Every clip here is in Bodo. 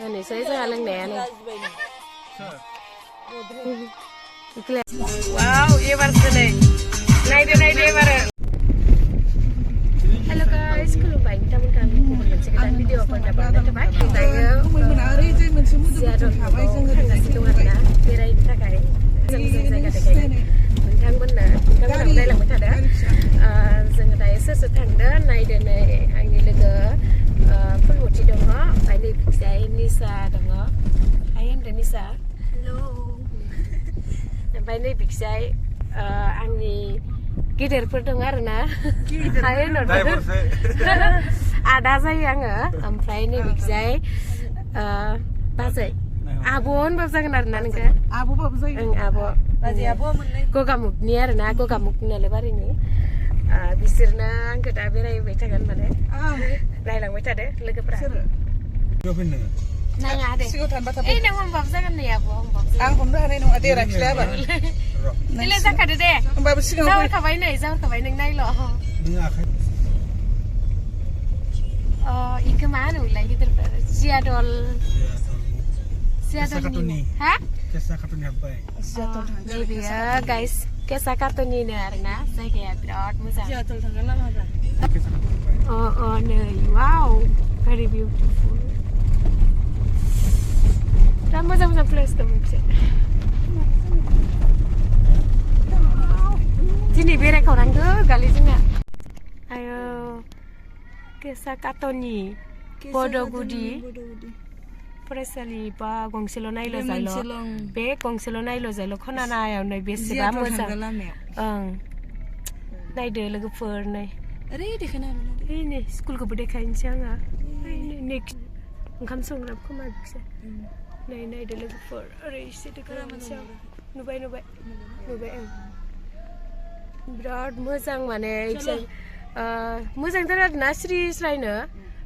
Ini saya sekarang nih. Wow, ini baru nih. Nailaidw baru. Halo guys, खुलुमबाय नोंथांमोनखौ गुबुन मोनसे गोदान भिडिअ बानायनो थाबाय दायो Jiyadhal थांगासिनो दं आरोना बेरायनो थाखाय जों जायगा देखायनो नोंथांमोननो रायलांबाय थादों जोङो दायो सोर सोर थांदों नायदो नै आंनि लोगो फुलमथि दङ ओमफ्राय नै बिजाय निसा दङ हाय होनदो निसा हेलौ ओमफ्राय नै बिजाय आंनि गेदेरफोर दङ आरोना हाय होनहरदों आदा जायो आङो ओमफ्राय नै बिजाय बाजै आब' होनबाबो जागोन आरोना नोंखौ आब'बाबो जायो ओं आब' बाजै आब' मोननै गगामुखनि आरोना गगामुखनि नालाबारिनि बिसोरनो आंखौ दा बेरायबाय थागोन माने रायलांबाय थादो लोगोफोरा नाङा दे ओइ नों हमबाबो जागोन नै आब' हमबाबो आं हमनो हानाय नङा दे लाखिलायाबा देलाय जाखादो दे होमबाबो सिगाङाव जाहरखाबाय नों नायल' नों आखाइ इखौ मा होनोमोनलाय गिदिरफोर Jiyadhal ha? Kesa kartuni habbai. Ini dia guys, kesa kartuni ini arena, saya kayak berat musa. Jiyadhal tanggal lama dah. Oh nih, wow, very beautiful. Ramai sama place kamu sih. Sini berak orang tuh kali sini. Ayo, kesa kartuni. Bodogudi फरायसालि बा गंसेल' नायल' जायल' बे गंसेल' नायल' जायल' खोनानायाव नै बेसेबा मोजां ओं नायदो लोगोफोर नै ओरै देखायनो हागोन नै स्कुलखौबो देखायनोसै आङो नै ओंखाम संग्रा खोमा बिसो नै नायदो लोगोफोर ओरै एसे देखायनोसै आं नुबाय ओं बिराद मोजां माने मोजांथार आरोना स्रि स्रायनो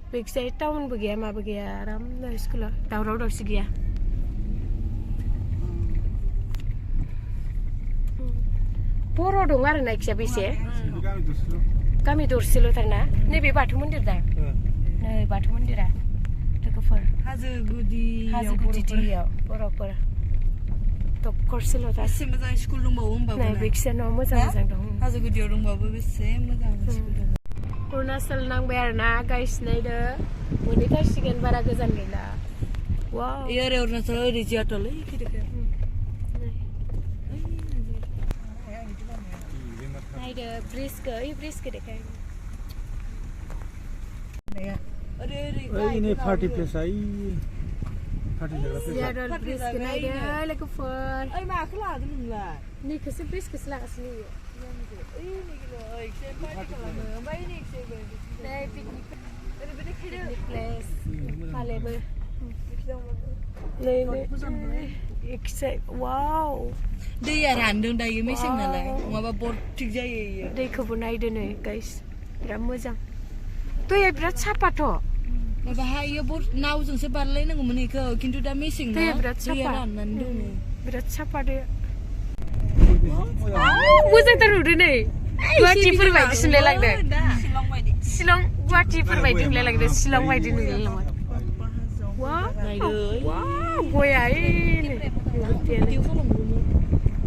बेखिजाय टाउनबो गैया माबो गैया आरामनो स्कुला दावराव दावसि गैया बर' दं आरो ना इखिजाबो एसे गामि दरसेल'थारना नैबे बाथौ मन्दिर दा नै बाथौ मन्दिरा लोगोफोर हाजो गुदियाव बर'फोर दखरसेल'थार एसे मोजां स्कुल दंबावो होमबाबो नै बेखिजा न' मोजां दं हाजो गुदियाव दंबाबो बेसे मोजां स्कुल दं अरुणाचल नांबाय आरोना गाइस नायदो मोनहैथारसिगोन बारा गोजान गैला वाव ओरै अरुणाचल ओरै Jiyadhal नायदो ब्रिजखौ देखाय ओरै पार्टी प्लेस Jiyadhal ब्रिजखौ नायदो लोगोफोर ओइ माखौ लागोन नोंलाय नैखौसो ब्रिजखौसो लागासिनो wow दैया रानदों दायो मेसें नालाय नङाबा बर्ड थिग जायो दैखौबो नायदो नै गाइस बिराद मोजां दैया बिराद साफाथ' माबाहा इयो बर्ड नावजोंसो बारलायनांगौमोन इखौ खिन्थु दा मेसें दैया बिराद साफा राननानै दङ बिराद साफा दैया मोजांथार नुदों नै गुवाहाटिफोर बायदिसो नुलायलांदों शिलं गुवाहाटिफोर बायदि नुलायलांदों शिलं बायदि नुलायलांदों गया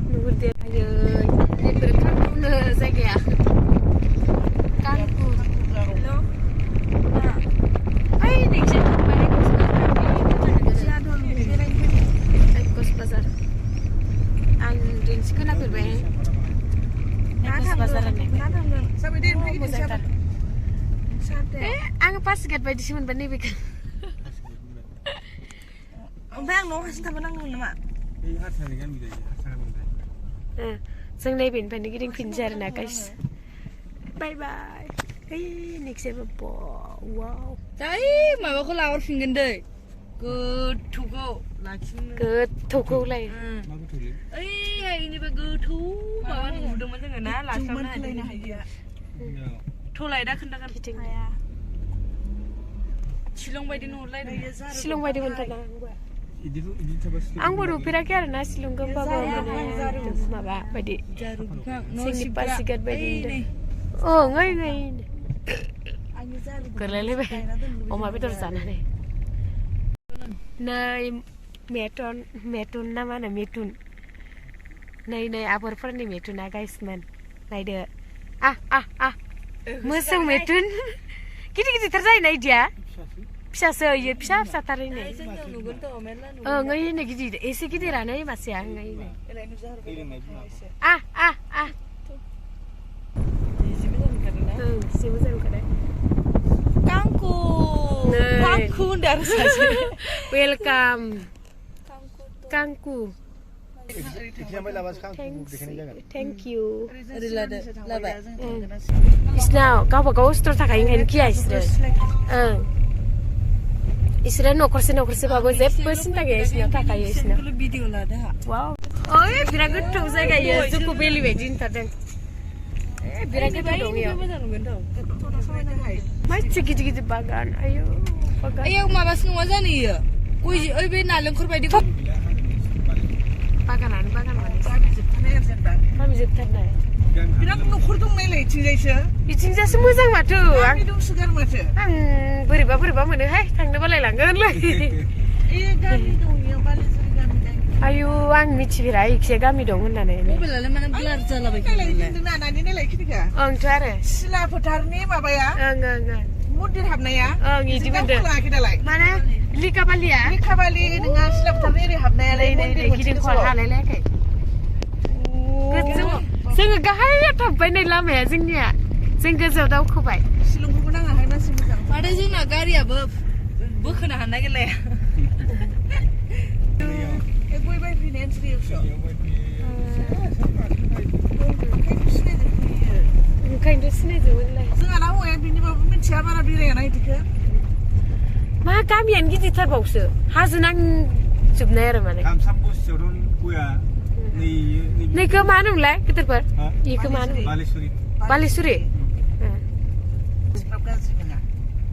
नुहुरदे आयै बेफोर कानपुरनो जायगाया कानपुर ओइ नोंसोर थांबाय कस बाजार आं दिनैसो खोनाफेरबाय आङो पासिघाट बायदिसो मोनबाय नैबेखौ ओमफ्राय आं न'आव हारसिं थाबोनांगौमोन नामा जों नैबेनिफ्रायनो गिदिंफिनसै आरोना गाइस बाय बाय ओइ नेक्स्ट वाव ओइ माबाखौ लाहरफिनगोन दै गोथौखौलाय ओइ इनिफ्राय गोथौ माबा नुदोंमोन जोङो ना लास्टावनो हायो थलाय दा खोन्थागोन हाया शिलं बायदि नुहुरलायदों शिलं बायदि मोनथारना आंबो नुफेराखै आरोना शिलंखौ होमबाबो माबा बायदि जोंनि पासिघाट बायदि ओं ओइ गोरलायलायबाय अमा बेदर जानानै Nay metun na mana metun. Nay aborफोरनि metuna guys man. Naयदो. Moसौ metun. गिदिर जायो ना इदिया? फिसासो इयो फिसा थारैनो. ngैनो गिदिर एसे गिदिरानो मासेया ngैनो. Siapa saya bukan Kangku dari saja. Welcome. Kangku. Thank you. Isna kau bawa store tak kain kain kia isra. Isra nokorse bawa zep person tak ya isna tak kaya isna. Wow. Oh ya biragut tu saya kaya cukup beli wajin tadi. Biragut tu dong ya. Macam gitu bagan. Ayo. Ayo mabas nu aja nih ya. Kui be nalengkur bayi di. Bagan mana? Kami jeptan dah. Bilang nukur dong melek cincin. Cincin semua sang matu. Kami dong segar matu. Beriba mana? Hai, tang dah balai langgan lagi. Iya kami dong yang balik suri kami dong. Ayo, ang mici birai, saya kami dong mana ni? Mobil lah mana belar jalan bagi. Ini nana ini lagi tiga. Cara. Sila putar ni apa ya? Enggak. Mudir habna ya? Ngidi benda. Mana? Lika bali dengan sila putar ni habna ya lain. Kita call hala lagi. Saya gahaya tampai ni lama ya sini ya. Saya jauh dah kubai. Silung kuna ngah mana sih macam? Ada sih nak gari ya bukan hana ke le. Lwgwpwr finance dia so. Kain tu sini tu lah. Sekarang awak yang bini bapa min siapa nak beli yang naik tiga? Mak kami yang gitu terbau se. Hazenang subnair mana? Kami sampus turun kuya. Ni ke mana lah kita per? Ni ke mana? Balisuri.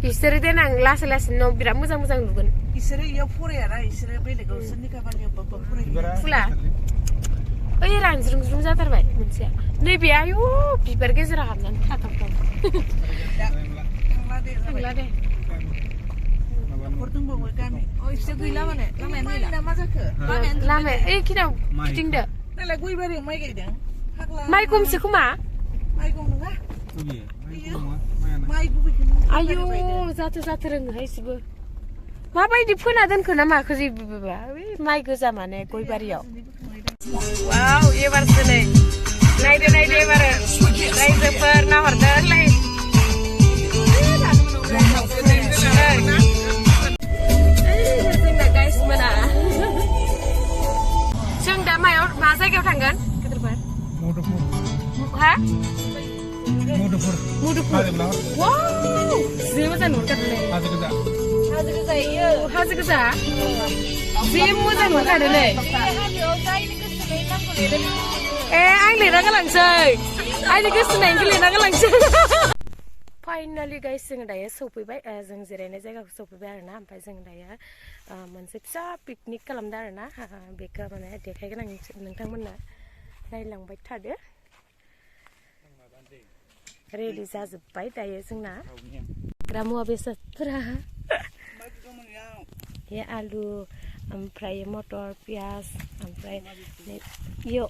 Istri dia nang las no biram musang lugun. Istri ia pura ya, istri beli kau seni kapan yang bapa pura. Pula. Oh iya rang serung jatuh terbaik manusia. Ni biayu biber ke seraham nan kata kau. Lade. Kortung bawa kami. Oh istri gila mana? Lama ke? Lama. Kita tinggal. Ni Lwgwpwr yang mai kaya. Mai kum sekuma? Mai kum nengah. Mai kum bikin. Ayo, jatuh rengai sih bu. Mapai di pun ada kan nama aku sih bapa. Mai ke zaman ni Lwgwpwr ya. Wow, ये बार से नहीं बार नाइलाइदw पर ना हरदा लाइन guys mana जों दा मा जायगायाव थांगोन गederpwr हा मुदुफुर वाव जि मोजां नुथारदों हाजो गोजा जि मोजां नुथारदों आं लिरना गालांसै आंनि गोसोनायखौ लिरना गालांसै फाइनालि गाइस जों दायो सौफैबाय जों जिरायनाय जायगाखौ सौफैबाय आरोना ओमफ्राय जों दायो मोनसे फिसा पिकनिक खालामदों आरोना बेखौ माने देखायगोन आं नोंथांमोननो नायलांबाय थादो रेडि जाजोब्बाय दायो जोंना ग्रा मुवा बेसादफोरा ये आलु ओमफ्राय मटर पियाज ओमफ्राय यो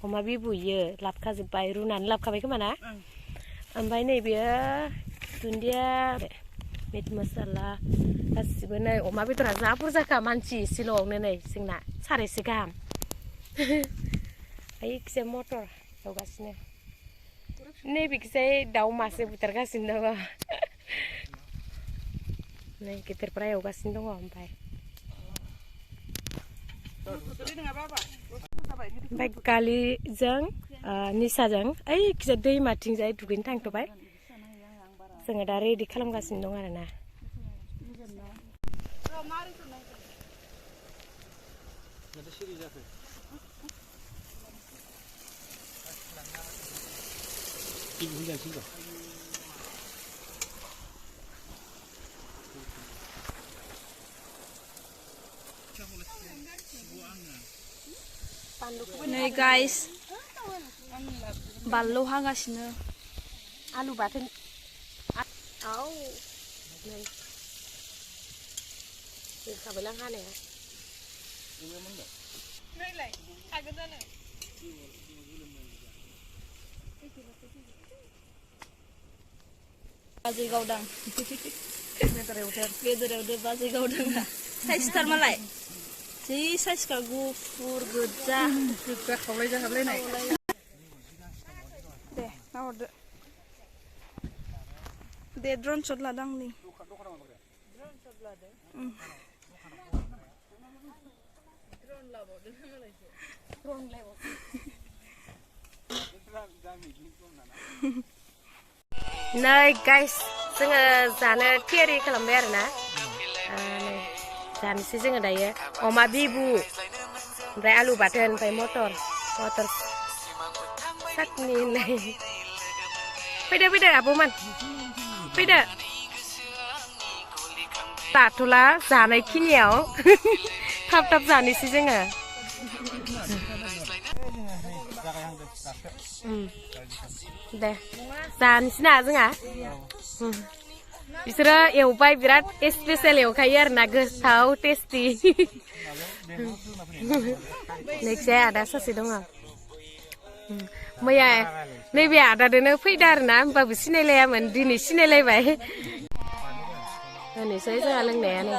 अमा बिबु यो लाबखाजोब्बाय रुनानै लाबखाबाय खोमा ना ओमफ्राय नैबेयो दुन्दिया मिट मसाला गासिबो नै अमा बेदरा जा बुरजाखा मानसि एसेल'आवनो नै जोंना सारायसे गाहाम ओइखिजा मटर एवगासिनो नैबेखिजाय दाउ मासे बुथारगासिनो दङ नै गederpwr एवगासिनो दङ ओमफ्राय गालिजों निसाजों ओइखिजा दैमाथिंजाय दुगैनो थांथ'बाय जोङो दा रेडि खालामगासिनो दं आरोना Nih guys, balu hangasnya, आलु बाथोन खाबाय लां हानाया नैलाय हागोन जानो बाजै गावदां गेदेरावदो बाजै गावदां साइसथार मालाय जि साइसखा गुफुर गोजा गोजा खावलायजा हाबलायनाय दे नाहरदो दे ड्रन शट लादां नै ड्रन शट लादो ड्रन लाबावदो मालायसो ड्रन लाबावदो नै गाइस जोङो जानो थियारि खालामबाय आरोना नै जानोसै जोङो दायो अमा बिबु ओमफ्राय आलु बाथोन ओमफ्राय मटर सातनि होननाय फैदो आब'मोन फैदो जाथ'ला जानायखिनियाव थाब जानोसै जोङो दे जानोसै ना जोंहा बिसोरो एवबाय बिराद स्पेशल एवखायो आरोना गोथाव टेस्टि नैखिजाय आदा सासे दङ मैया नैबे आदादोनो फैदो आरोना होमबाबो सिनायलायामोन दिनै सिनायलायबाय होनोसै जोंहा लोंनायानो